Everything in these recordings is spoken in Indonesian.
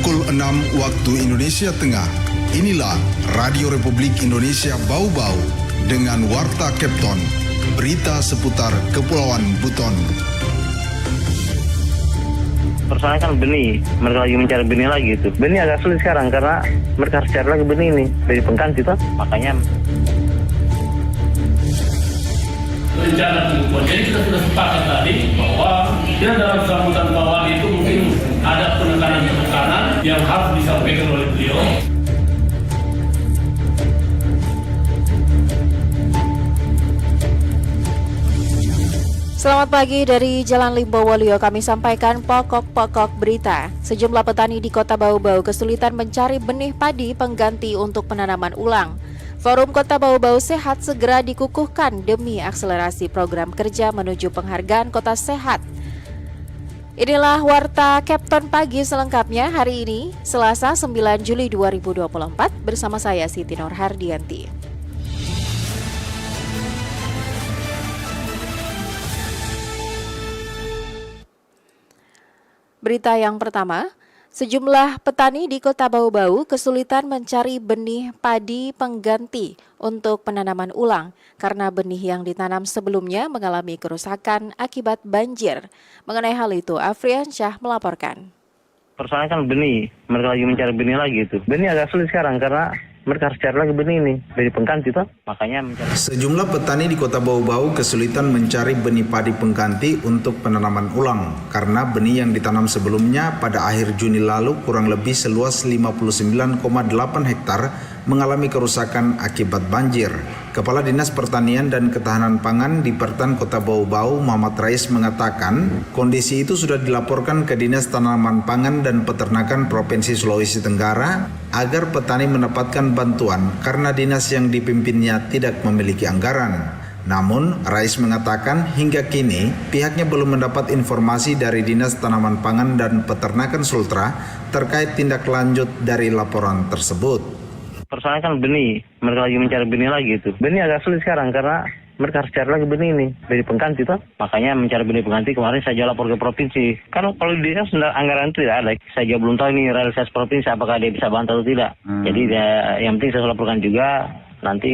Pukul 6 waktu Indonesia Tengah. Inilah Radio Republik Indonesia Bau-Bau dengan Warta Kepton. Berita seputar Kepulauan Buton. Persoalannya kan benih, mereka lagi mencari benih lagi itu. Benih agak sulit sekarang karena mereka harus cari lagi benih ini dari pengganti itu, makanya. Rencana pengumpulan. Jadi kita sudah sepakat tadi bahwa kita dalam sambutan bawah itu mungkin ada penekanan yang harus disampaikan oleh beliau. Selamat pagi dari Jalan Limbo Wolio, kami sampaikan pokok-pokok berita. Sejumlah petani di Kota Bau-Bau kesulitan mencari benih padi pengganti untuk penanaman ulang. Forum Kota Bau-Bau Sehat segera dikukuhkan demi akselerasi program kerja menuju penghargaan Kota Sehat. Inilah Warta Kepton Pagi selengkapnya hari ini, Selasa 9 Juli 2024, bersama saya Siti Nurhardianti. Berita yang pertama, sejumlah petani di Kota Bau-Bau kesulitan mencari benih padi pengganti untuk penanaman ulang karena benih yang ditanam sebelumnya mengalami kerusakan akibat banjir. Mengenai hal itu, Afrian Syah melaporkan. Persoalannya kan benih, mereka lagi mencari benih lagi itu. Benih agak sulit sekarang karena mereka harus cari lagi benih ini dari pengganti itu, makanya mencari. Sejumlah petani di Kota Bau-Bau kesulitan mencari benih padi pengganti untuk penanaman ulang karena benih yang ditanam sebelumnya pada akhir Juni lalu kurang lebih seluas 59,8 hektar mengalami kerusakan akibat banjir. Kepala Dinas Pertanian dan Ketahanan Pangan di Pertan Kota Bau-Bau, Muhammad Rais mengatakan, kondisi itu sudah dilaporkan ke Dinas Tanaman Pangan dan Peternakan Provinsi Sulawesi Tenggara agar petani mendapatkan bantuan karena dinas yang dipimpinnya tidak memiliki anggaran. Namun, Rais mengatakan hingga kini pihaknya belum mendapat informasi dari Dinas Tanaman Pangan dan Peternakan Sultra terkait tindak lanjut dari laporan tersebut. Persoalannya kan benih, mereka lagi mencari benih lagi itu. Benih agak sulit sekarang karena mereka harus cari lagi benih ini dari pengganti itu, makanya mencari benih pengganti. Kemarin saya lapor ke provinsi. Kalau dia anggaran itu tidak ada, saya juga belum tahu ini realisasi provinsi apakah dia bisa bantu atau tidak. Jadi yang penting saya laporkan juga. Nanti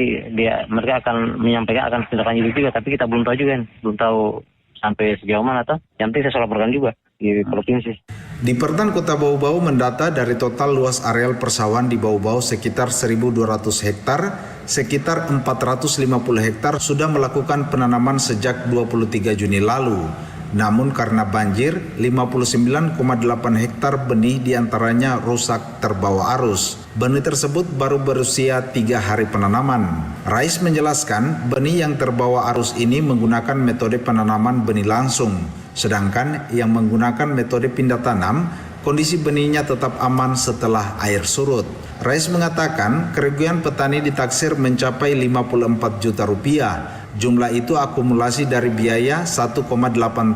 mereka akan menyampaikan akan tindakan juga, tapi kita belum tahu juga, belum tahu sampai sejauh mana atau yang penting saya laporkan juga di provinsi. Di Pertan Kota Bau-Bau mendata dari total luas areal persawahan di Bau-Bau sekitar 1.200 hektar, sekitar 450 hektar sudah melakukan penanaman sejak 23 Juni lalu. Namun karena banjir, 59,8 hektar benih diantaranya rusak terbawa arus. Benih tersebut baru berusia 3 hari penanaman. Rais menjelaskan benih yang terbawa arus ini menggunakan metode penanaman benih langsung. Sedangkan yang menggunakan metode pindah tanam, kondisi benihnya tetap aman setelah air surut. Rais mengatakan kerugian petani ditaksir mencapai 54 juta rupiah. Jumlah itu akumulasi dari biaya 1,8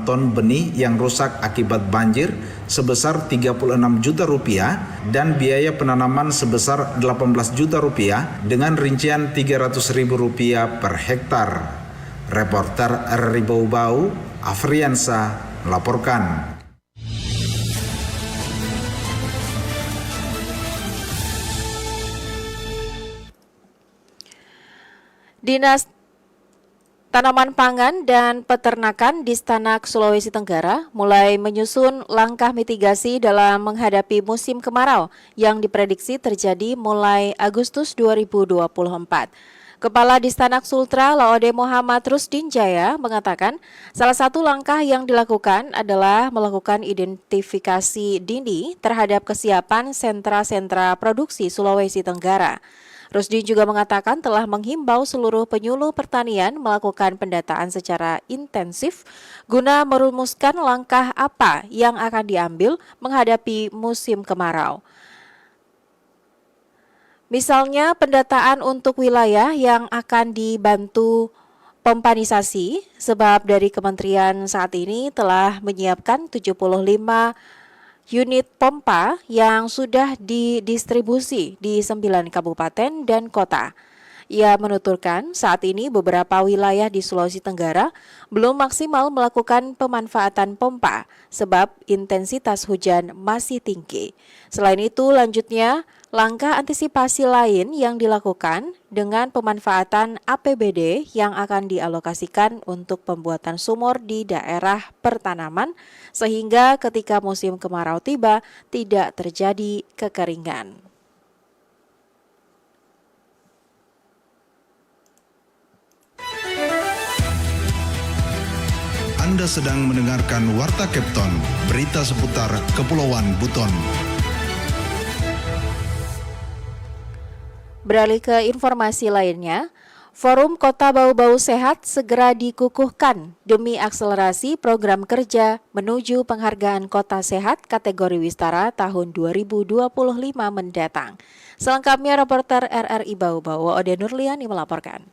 ton benih yang rusak akibat banjir sebesar 36 juta rupiah dan biaya penanaman sebesar 18 juta rupiah dengan rincian 300 ribu rupiah per hektar. Reporter RRI Bau-Bau, Afriansa melaporkan. Dinas Tanaman Pangan dan Peternakan di Stanak, Sulawesi Tenggara mulai menyusun langkah mitigasi dalam menghadapi musim kemarau yang diprediksi terjadi mulai Agustus 2024. Kepala Distanak Sultra Laode Muhammad Rusdin Jaya mengatakan salah satu langkah yang dilakukan adalah melakukan identifikasi dini terhadap kesiapan sentra-sentra produksi Sulawesi Tenggara. Rusdin juga mengatakan telah menghimbau seluruh penyuluh pertanian melakukan pendataan secara intensif guna merumuskan langkah apa yang akan diambil menghadapi musim kemarau. Misalnya pendataan untuk wilayah yang akan dibantu pompanisasi, sebab dari kementerian saat ini telah menyiapkan 75 unit pompa yang sudah didistribusi di 9 kabupaten dan kota. Ia menuturkan saat ini beberapa wilayah di Sulawesi Tenggara belum maksimal melakukan pemanfaatan pompa sebab intensitas hujan masih tinggi. Selain itu, lanjutnya, langkah antisipasi lain yang dilakukan dengan pemanfaatan APBD yang akan dialokasikan untuk pembuatan sumur di daerah pertanaman sehingga ketika musim kemarau tiba tidak terjadi kekeringan. Anda sedang mendengarkan Warta Kepton, berita seputar Kepulauan Buton. Beralih ke informasi lainnya, Forum Kota Bau-Bau Sehat segera dikukuhkan demi akselerasi program kerja menuju penghargaan Kota Sehat kategori Wistara tahun 2025 mendatang. Selengkapnya reporter RRI Bau-Bau Ode Nurliani melaporkan.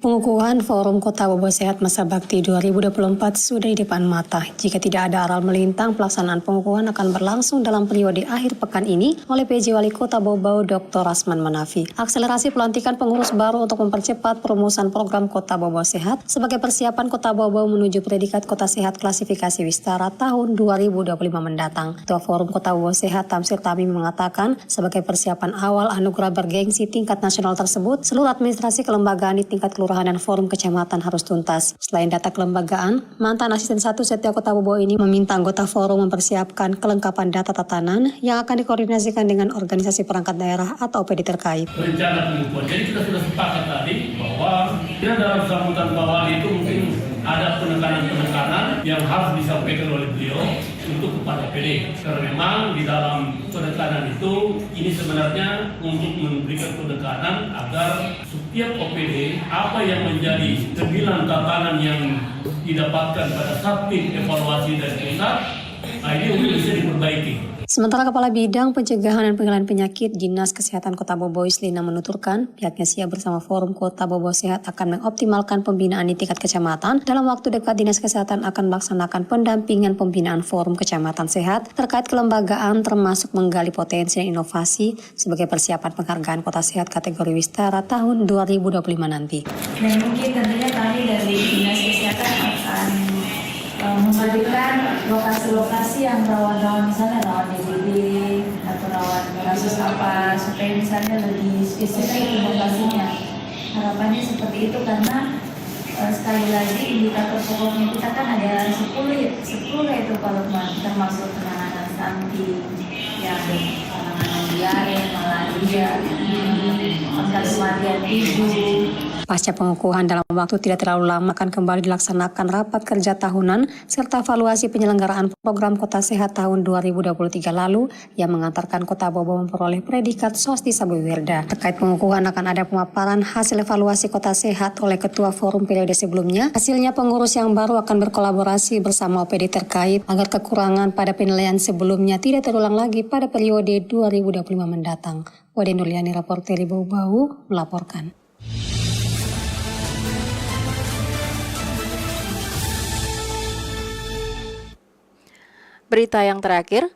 Pengukuhan Forum Kota Bau-Bau Sehat Masa Bakti 2024 sudah di depan mata. Jika tidak ada aral melintang, pelaksanaan pengukuhan akan berlangsung dalam periode akhir pekan ini oleh PJ Wali Kota Bau-Bau Dr. Rasman Manafi. Akselerasi pelantikan pengurus baru untuk mempercepat perumusan program Kota Bau-Bau Sehat sebagai persiapan Kota Bau-Bau menuju predikat Kota Sehat klasifikasi Wistara tahun 2025 mendatang. Ketua Forum Kota Bau-Bau Sehat Tamsir Tamim mengatakan sebagai persiapan awal anugerah bergengsi tingkat nasional tersebut, seluruh administrasi kelembagaan di tingkat kelurahan dan forum kecamatan harus tuntas. Selain data kelembagaan, mantan asisten 1 Setya Kota Bau-Bau ini meminta anggota forum mempersiapkan kelengkapan data tatanan yang akan dikoordinasikan dengan organisasi perangkat daerah atau OPD terkait. Rencana pengukuhan. Jadi kita sudah sepakat tadi bahwa kita dalam sambutan bawah itu mungkin ada penekanan-penekanan yang harus disampaikan oleh beliau untuk kepada OPD. Karena memang di dalam penekanan itu ini sebenarnya untuk memberikan penekanan agar setiap OPD apa yang menjadi 9 tatanan yang didapatkan pada saat tim evaluasi dari pusat, ini untuk bisa diperbaiki. Sementara Kepala Bidang Pencegahan dan Pengendalian Penyakit Dinas Kesehatan Kota Bau-Bau Islina menuturkan pihaknya siap bersama Forum Kota Bau-Bau Sehat akan mengoptimalkan pembinaan di tingkat kecamatan. Dalam waktu dekat Dinas Kesehatan akan melaksanakan pendampingan pembinaan Forum Kecamatan Sehat terkait kelembagaan termasuk menggali potensi dan inovasi sebagai persiapan penghargaan Kota Sehat kategori Wistara tahun 2025 nanti. Dan mungkin tentunya kami dari Dinas Kesehatan akan menghadirkan lokasi-lokasi yang rawan-rawan, misalnya rawan DBD atau rawan kasus apa, supaya misalnya lebih spesifik lokasinya. Harapannya seperti itu karena sekali lagi indikator pokoknya kita kan ada 10 itu Pak Lukman, termasuk penanganan stunting, yang penanganan diare, malaria, angka kematian ibu. Pasca pengukuhan dalam waktu tidak terlalu lama akan kembali dilaksanakan rapat kerja tahunan serta evaluasi penyelenggaraan program Kota Sehat tahun 2023 lalu yang mengantarkan Kota Bau-Bau memperoleh predikat Swasti Sabewirda. Terkait pengukuhan akan ada pemaparan hasil evaluasi Kota Sehat oleh Ketua Forum periode sebelumnya. Hasilnya pengurus yang baru akan berkolaborasi bersama OPD terkait agar kekurangan pada penilaian sebelumnya tidak terulang lagi pada periode 2025 mendatang. Ode Nurliani, reporter Bau-Bau, melaporkan. Berita yang terakhir,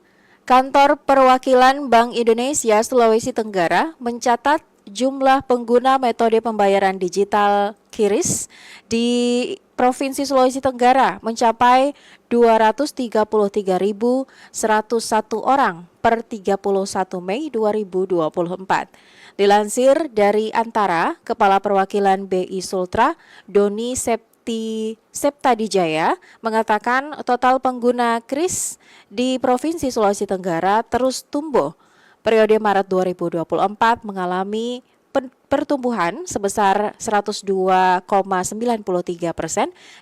Kantor Perwakilan Bank Indonesia Sulawesi Tenggara mencatat jumlah pengguna metode pembayaran digital QRIS di Provinsi Sulawesi Tenggara mencapai 233.101 orang per 31 Mei 2024. Dilansir dari Antara, Kepala Perwakilan BI Sultra, Doni Septadijaya mengatakan total pengguna QRIS di Provinsi Sulawesi Tenggara terus tumbuh. Periode Maret 2024 mengalami pertumbuhan sebesar 102,93%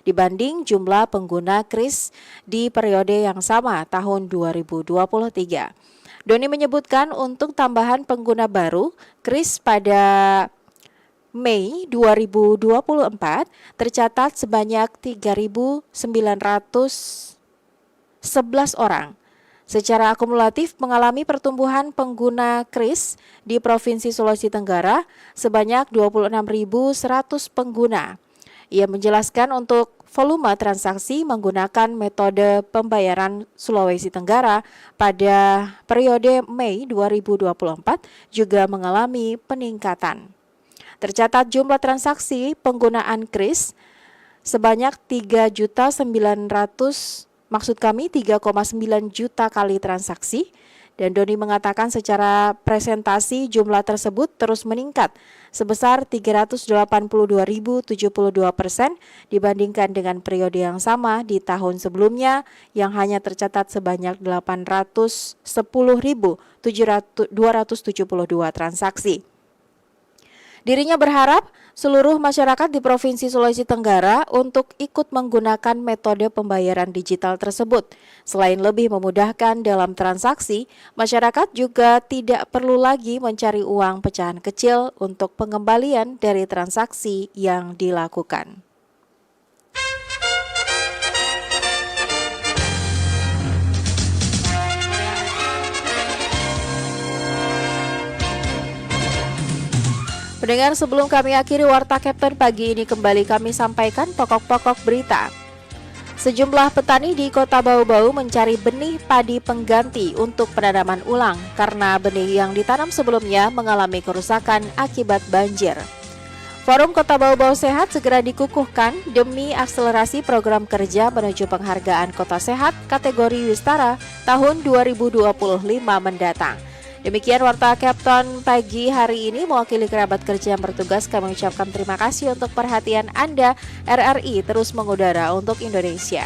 dibanding jumlah pengguna QRIS di periode yang sama tahun 2023. Doni menyebutkan untuk tambahan pengguna baru QRIS pada Mei 2024 tercatat sebanyak 3.911 orang. Secara akumulatif mengalami pertumbuhan pengguna QRIS di Provinsi Sulawesi Tenggara sebanyak 26.100 pengguna. Ia menjelaskan untuk volume transaksi menggunakan metode pembayaran Sulawesi Tenggara pada periode Mei 2024 juga mengalami peningkatan. Tercatat jumlah transaksi penggunaan kris sebanyak 3.900.000 3,9 juta kali transaksi, dan Doni mengatakan secara presentasi jumlah tersebut terus meningkat sebesar 382.072% dibandingkan dengan periode yang sama di tahun sebelumnya yang hanya tercatat sebanyak 810.272 transaksi. Dirinya berharap seluruh masyarakat di Provinsi Sulawesi Tenggara untuk ikut menggunakan metode pembayaran digital tersebut. Selain lebih memudahkan dalam transaksi, masyarakat juga tidak perlu lagi mencari uang pecahan kecil untuk pengembalian dari transaksi yang dilakukan. Pendengar, sebelum kami akhiri Warta Kapten pagi ini, kembali kami sampaikan pokok-pokok berita. Sejumlah petani di Kota Bau-Bau mencari benih padi pengganti untuk penanaman ulang karena benih yang ditanam sebelumnya mengalami kerusakan akibat banjir. Forum Kota Bau-Bau Sehat segera dikukuhkan demi akselerasi program kerja menuju penghargaan Kota Sehat kategori Wistara tahun 2025 mendatang. Demikian Warta Kapten pagi hari ini. Mewakili kerabat kerja yang bertugas, kami ucapkan terima kasih untuk perhatian Anda. RRI terus mengudara untuk Indonesia.